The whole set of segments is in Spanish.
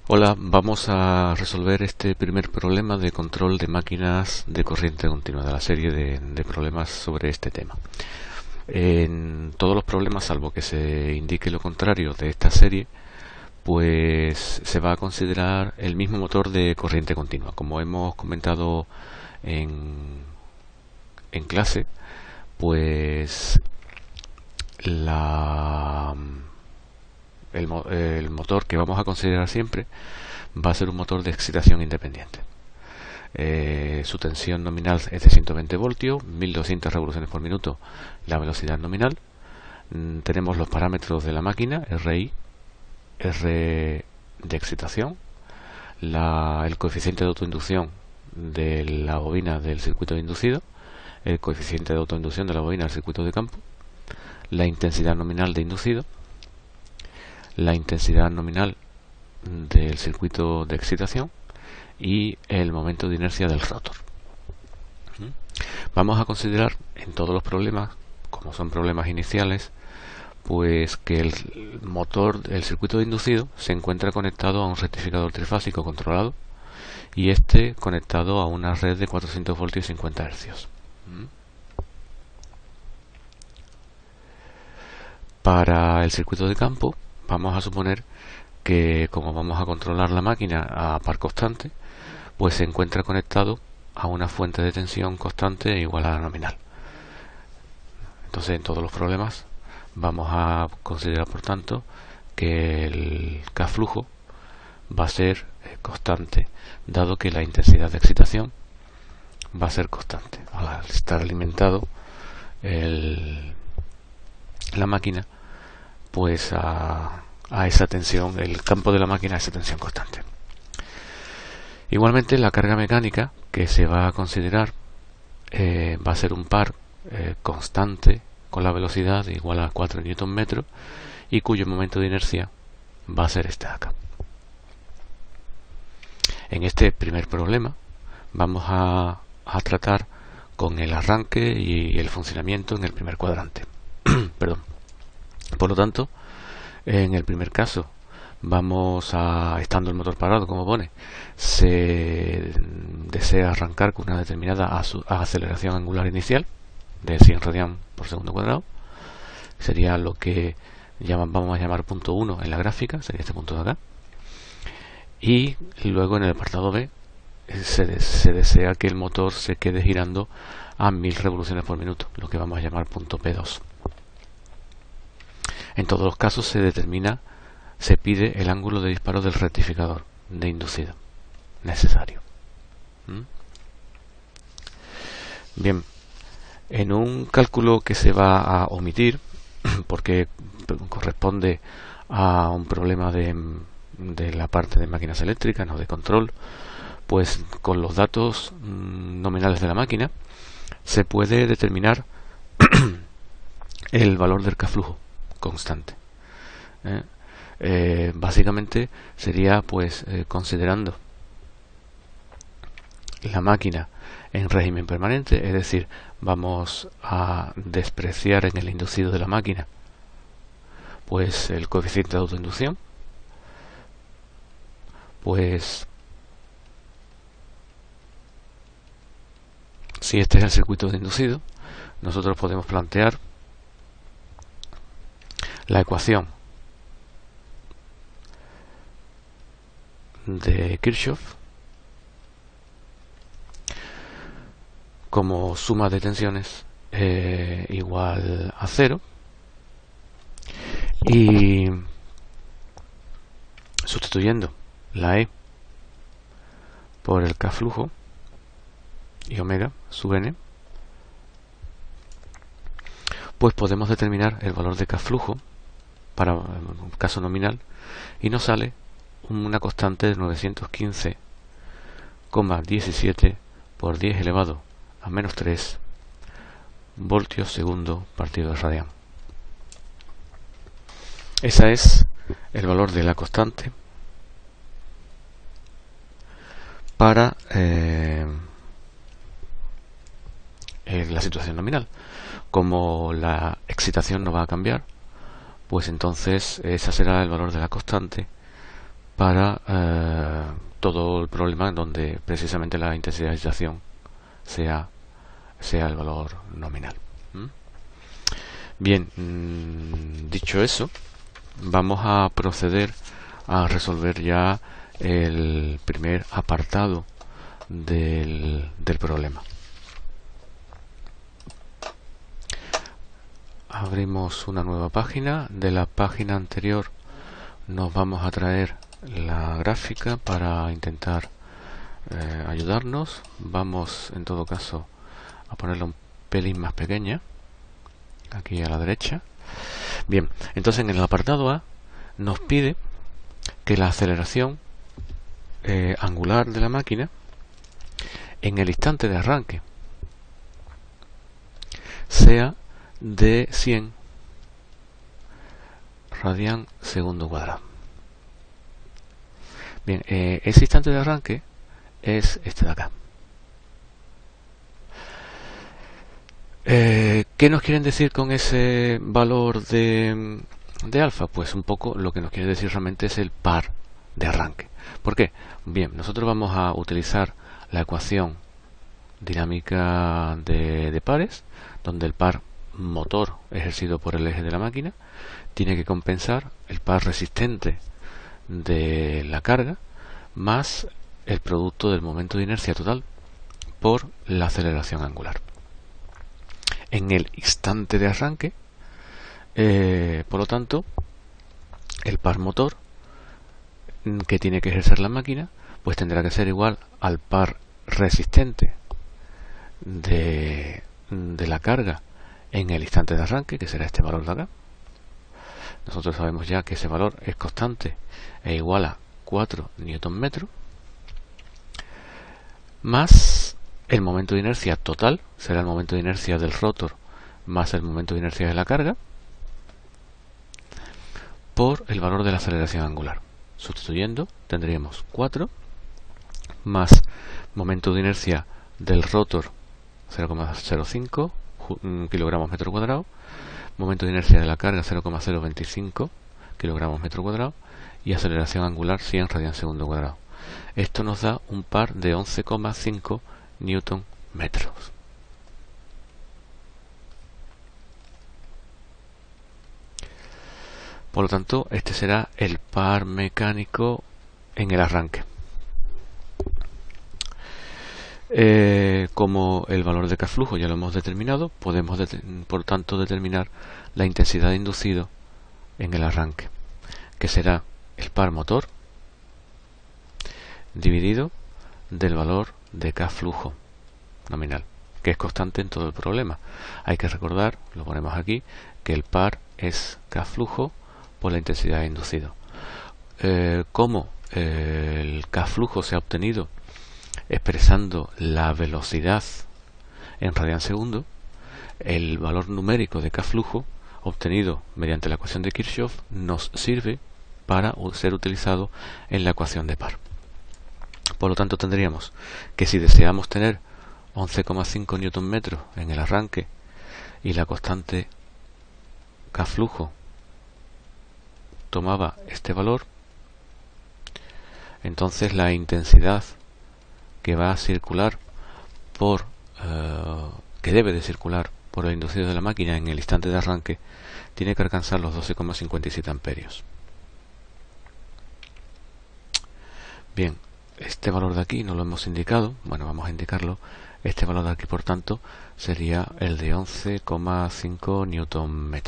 Hola, vamos a resolver este primer problema de control de máquinas de corriente continua, de la serie de problemas sobre este tema. En todos los problemas, salvo que se indique lo contrario de esta serie, pues se va a considerar el mismo motor de corriente continua. Como hemos comentado en clase, pues el motor que vamos a considerar siempre va a ser un motor de excitación independiente. Su tensión nominal es de 120 voltios, 1200 revoluciones por minuto la velocidad nominal. Tenemos los parámetros de la máquina, RI, R de excitación, el coeficiente de autoinducción de la bobina del circuito de inducido, el coeficiente de autoinducción de la bobina del circuito de campo, la intensidad nominal de inducido, la intensidad nominal del circuito de excitación y el momento de inercia del rotor. Vamos a considerar en todos los problemas, como son problemas iniciales, pues que el motor, el circuito de inducido, se encuentra conectado a un rectificador trifásico controlado y este conectado a una red de 400 voltios y 50 hercios. Para el circuito de campo, vamos a suponer que, como vamos a controlar la máquina a par constante, pues se encuentra conectado a una fuente de tensión constante igual a la nominal. Entonces, en todos los problemas vamos a considerar, por tanto, que el K-flujo va a ser constante, dado que la intensidad de excitación va a ser constante. Al estar alimentado la máquina, pues a esa tensión, el campo de la máquina a esa tensión constante. Igualmente, la carga mecánica que se va a considerar va a ser un par constante con la velocidad igual a 4 Nm y cuyo momento de inercia va a ser este de acá. En este primer problema vamos a tratar con el arranque y el funcionamiento en el primer cuadrante. Perdón. Por lo tanto, en el primer caso, estando el motor parado, como pone, se desea arrancar con una determinada aceleración angular inicial de 100 radian por segundo cuadrado. Sería lo que vamos a llamar punto 1 en la gráfica, sería este punto de acá. Y luego en el apartado B se desea que el motor se quede girando a 1000 revoluciones por minuto, lo que vamos a llamar punto P2. En todos los casos se pide el ángulo de disparo del rectificador de inducido necesario. Bien, en un cálculo que se va a omitir porque corresponde a un problema de la parte de máquinas eléctricas, no de control, pues con los datos nominales de la máquina se puede determinar el valor del K-flujo constante. Básicamente sería considerando la máquina en régimen permanente, es decir, vamos a despreciar en el inducido de la máquina pues el coeficiente de autoinducción, pues si este es el circuito de inducido, nosotros podemos plantear la ecuación de Kirchhoff como suma de tensiones igual a 0, y sustituyendo la E por el K-flujo y omega sub n, pues podemos determinar el valor de K-flujo para un caso nominal y nos sale una constante de 915,17 por 10 elevado a menos 3 voltios segundo partido de radian. Ese es el valor de la constante para la situación nominal. Como la excitación no va a cambiar, pues entonces ese será el valor de la constante para todo el problema en donde precisamente la intensidad de excitación sea el valor nominal. Bien, dicho eso, vamos a proceder a resolver ya el primer apartado del problema. Abrimos una nueva página. De la página anterior nos vamos a traer la gráfica para intentar ayudarnos. Vamos en todo caso a ponerla un pelín más pequeña, aquí a la derecha. Bien, entonces en el apartado A nos pide que la aceleración angular de la máquina en el instante de arranque sea de 100 radian segundo cuadrado. Bien, ese instante de arranque es este de acá. ¿Qué nos quieren decir con ese valor de alfa? Pues un poco lo que nos quiere decir realmente es el par de arranque. ¿Por qué? Bien, nosotros vamos a utilizar la ecuación dinámica de pares, donde el par motor ejercido por el eje de la máquina tiene que compensar el par resistente de la carga más el producto del momento de inercia total por la aceleración angular. En el instante de arranque, por lo tanto, el par motor que tiene que ejercer la máquina pues tendrá que ser igual al par resistente de la carga en el instante de arranque, que será este valor de acá. Nosotros sabemos ya que ese valor es constante e igual a 4 Nm, más el momento de inercia total, será el momento de inercia del rotor más el momento de inercia de la carga, por el valor de la aceleración angular. Sustituyendo, tendríamos 4 más momento de inercia del rotor 0,05 kilogramos metro cuadrado, momento de inercia de la carga 0,025 kilogramos metro cuadrado y aceleración angular 100 radian segundo cuadrado. Esto nos da un par de 11,5 newton metros. Por lo tanto, este será el par mecánico en el arranque. Como el valor de K-flujo ya lo hemos determinado, podemos por tanto determinar la intensidad de inducido en el arranque, que será el par motor dividido del valor de K-flujo nominal, que es constante en todo el problema. Hay que recordar, lo ponemos aquí, que el par es K-flujo por la intensidad de inducido. Como el K-flujo se ha obtenido expresando la velocidad en radian segundo, el valor numérico de K-flujo obtenido mediante la ecuación de Kirchhoff nos sirve para ser utilizado en la ecuación de par. Por lo tanto, tendríamos que si deseamos tener 11,5 Nm en el arranque y la constante K-flujo tomaba este valor, entonces la intensidad que va a circular que debe de circular por el inducido de la máquina en el instante de arranque tiene que alcanzar los 12,57 amperios. Bien, este valor de aquí no lo hemos indicado, bueno, vamos a indicarlo. Este valor de aquí, por tanto, sería el de 11,5 Nm.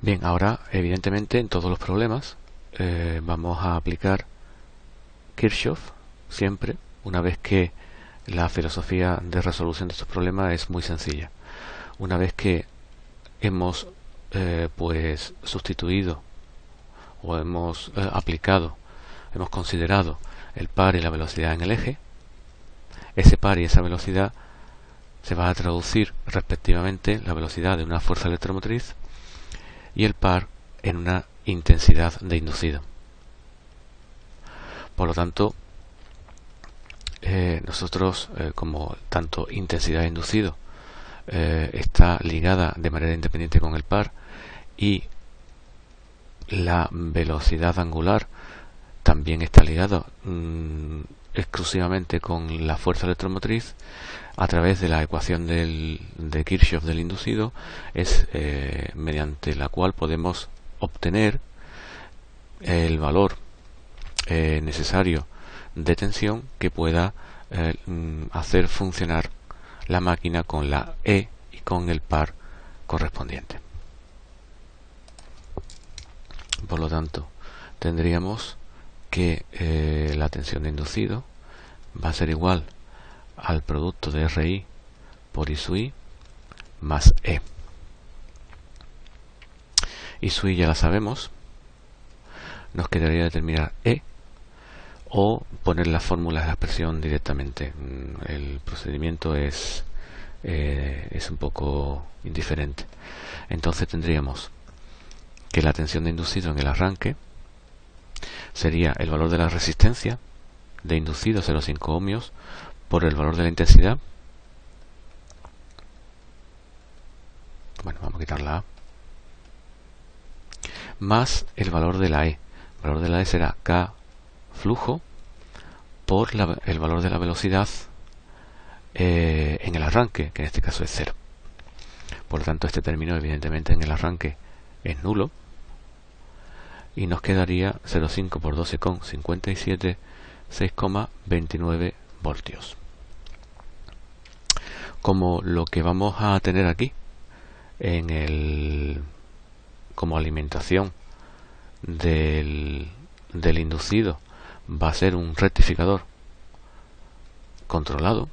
Bien, ahora, evidentemente, en todos los problemas vamos a aplicar Kirchhoff siempre, una vez que la filosofía de resolución de estos problemas es muy sencilla. Una vez que hemos pues sustituido o hemos aplicado, hemos considerado el par y la velocidad en el eje, ese par y esa velocidad se va a traducir respectivamente la velocidad de una fuerza electromotriz y el par en una intensidad de inducido. Por lo tanto, nosotros, como tanto intensidad de inducido está ligada de manera independiente con el par y la velocidad angular también está ligada exclusivamente con la fuerza electromotriz, a través de la ecuación de Kirchhoff del inducido, es mediante la cual podemos obtener el valor necesario de tensión que pueda hacer funcionar la máquina con la E y con el par correspondiente. Por lo tanto, tendríamos que la tensión de inducido va a ser igual al producto de RI por I sub I más E. I sub I ya la sabemos, nos quedaría determinar E o poner las fórmulas de la expresión directamente. El procedimiento es un poco indiferente. Entonces tendríamos que la tensión de inducido en el arranque sería el valor de la resistencia de inducido 0,5 ohmios por el valor de la intensidad. Bueno, vamos a quitar la A. Más el valor de la E. El valor de la E será K flujo por el valor de la velocidad en el arranque, que en este caso es 0. Por lo tanto, este término evidentemente en el arranque es nulo y nos quedaría 0,5 por 12,57, 6,29 voltios. Como lo que vamos a tener aquí como alimentación del inducido va a ser un rectificador controlado,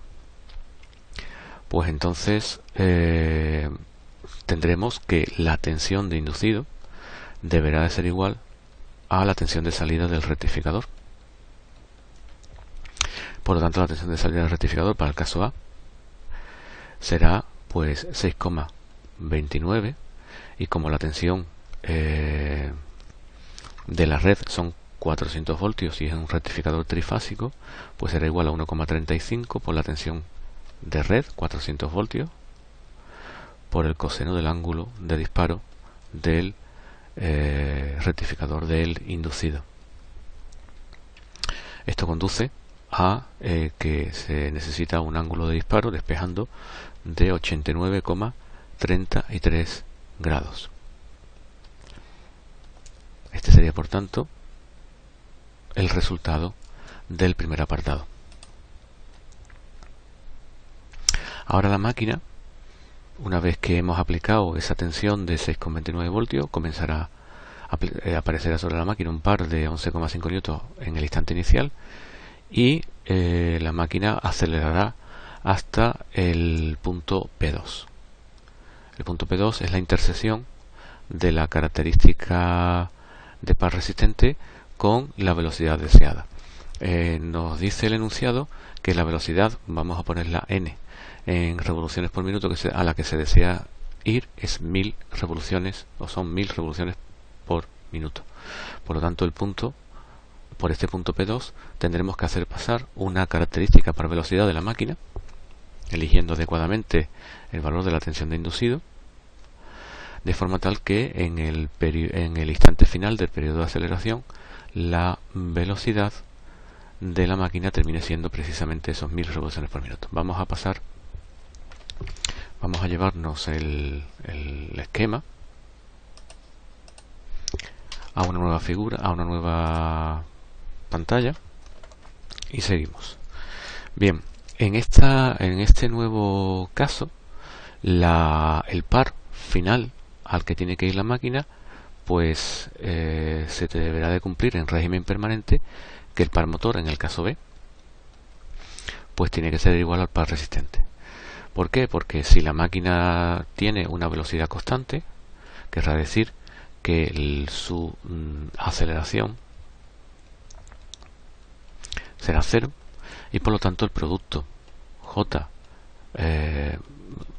pues entonces tendremos que la tensión de inducido deberá de ser igual a la tensión de salida del rectificador. Por lo tanto, la tensión de salida del rectificador para el caso A será pues 6,29, y como la tensión de la red son 400 voltios y es un rectificador trifásico, pues será igual a 1,35 por la tensión de red, 400 voltios, por el coseno del ángulo de disparo del rectificador del inducido. Esto conduce a que se necesita un ángulo de disparo despejando de 89,33 grados. Este sería, por tanto, el resultado del primer apartado. Ahora la máquina, una vez que hemos aplicado esa tensión de 6,29 voltios, comenzará a aparecer sobre la máquina un par de 11,5 newtons en el instante inicial, y la máquina acelerará hasta el punto P2. El punto P2 es la intersección de la característica de par resistente con la velocidad deseada. Nos dice el enunciado que la velocidad, vamos a ponerla n en revoluciones por minuto, a la que se desea ir es 1000 revoluciones, o son 1000 revoluciones por minuto. Por lo tanto, por este punto P2 tendremos que hacer pasar una característica par velocidad de la máquina, eligiendo adecuadamente el valor de la tensión de inducido, de forma tal que en el instante final del periodo de aceleración la velocidad de la máquina termine siendo precisamente esos 1000 revoluciones por minuto. Vamos a llevarnos el esquema a una nueva figura, a una nueva pantalla, y seguimos. Bien, en este nuevo caso, el par final al que tiene que ir la máquina, pues se deberá de cumplir en régimen permanente que el par motor, en el caso B, pues tiene que ser igual al par resistente. ¿Por qué? Porque si la máquina tiene una velocidad constante, querrá decir que su aceleración será 0, y por lo tanto el producto J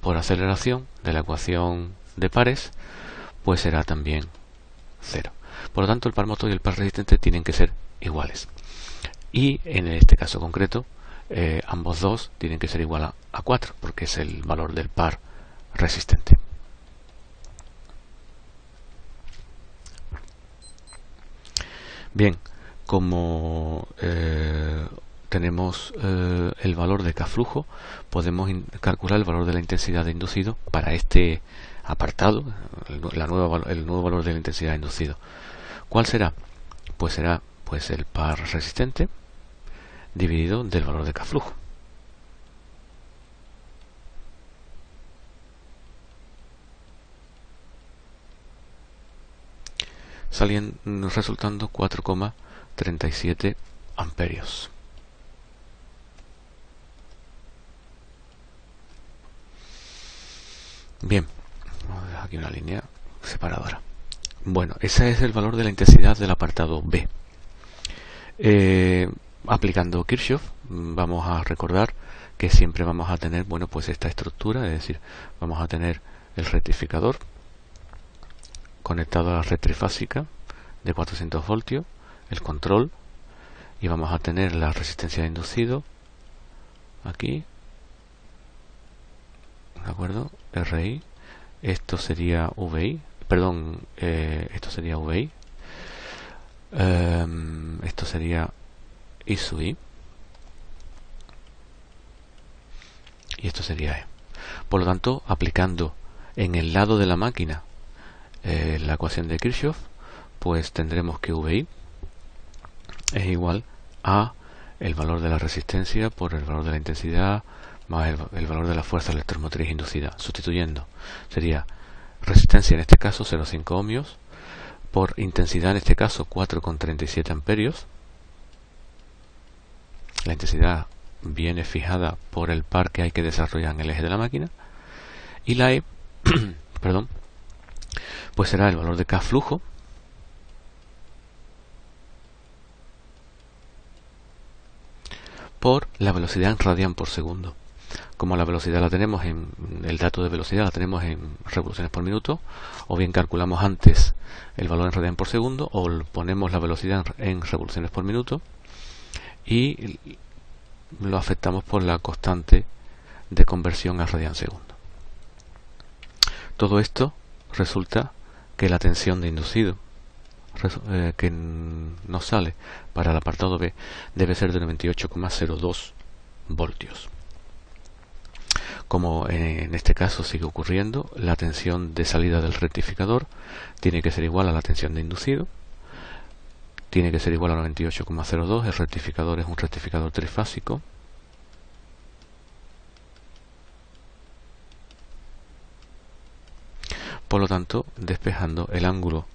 por aceleración de la ecuación de pares pues será también 0. Por lo tanto, el par motor y el par resistente tienen que ser iguales, y en este caso concreto ambos dos tienen que ser igual a 4, porque es el valor del par resistente. Bien, como tenemos el valor de K-flujo, podemos calcular el valor de la intensidad de inducido para este apartado, el nuevo valor de la intensidad de inducido. ¿Cuál será? Pues será el par resistente dividido del valor de K-flujo. Resultando 4,37 amperios. Bien, vamos a dejar aquí una línea separadora. Bueno, ese es el valor de la intensidad del apartado B. Aplicando Kirchhoff, vamos a recordar que siempre vamos a tener, bueno, pues esta estructura, es decir, vamos a tener el rectificador conectado a la red trifásica de 400 voltios, el control, y vamos a tener la resistencia de inducido aquí, ¿de acuerdo? RI, esto sería VI, perdón, esto sería VI, esto sería I sub I, y esto sería E. Por lo tanto, aplicando en el lado de la máquina la ecuación de Kirchhoff, pues tendremos que VI es igual a el valor de la resistencia por el valor de la intensidad más el valor de la fuerza electromotriz inducida. Sustituyendo, sería resistencia en este caso 0,5 ohmios por intensidad en este caso 4,37 amperios. La intensidad viene fijada por el par que hay que desarrollar en el eje de la máquina, y la E perdón, pues será el valor de K flujo por la velocidad en radian por segundo. Como la velocidad la tenemos en el dato de velocidad la tenemos en revoluciones por minuto, o bien calculamos antes el valor en radian por segundo, o ponemos la velocidad en revoluciones por minuto y lo afectamos por la constante de conversión a radian segundo. Todo esto resulta que la tensión de inducido que nos sale para el apartado B debe ser de 98,02 voltios. Como en este caso sigue ocurriendo, la tensión de salida del rectificador tiene que ser igual a la tensión de inducido, tiene que ser igual a 98,02. El rectificador es un rectificador trifásico. Por lo tanto, despejando el ángulo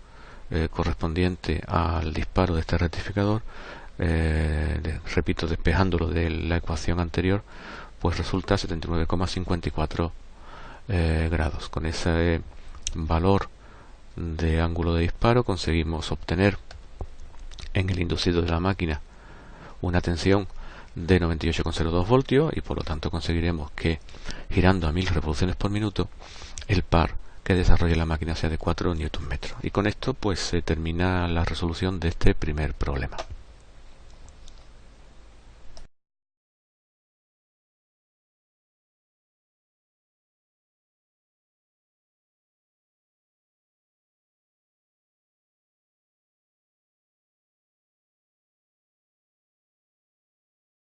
correspondiente al disparo de este rectificador, repito, despejándolo de la ecuación anterior, pues resulta 79,54 grados. Con ese valor de ángulo de disparo conseguimos obtener en el inducido de la máquina una tensión de 98,02 voltios, y por lo tanto conseguiremos que girando a 1000 revoluciones por minuto el par que desarrolle la máquina sea de 4 Nm. Y con esto pues se termina la resolución de este primer problema.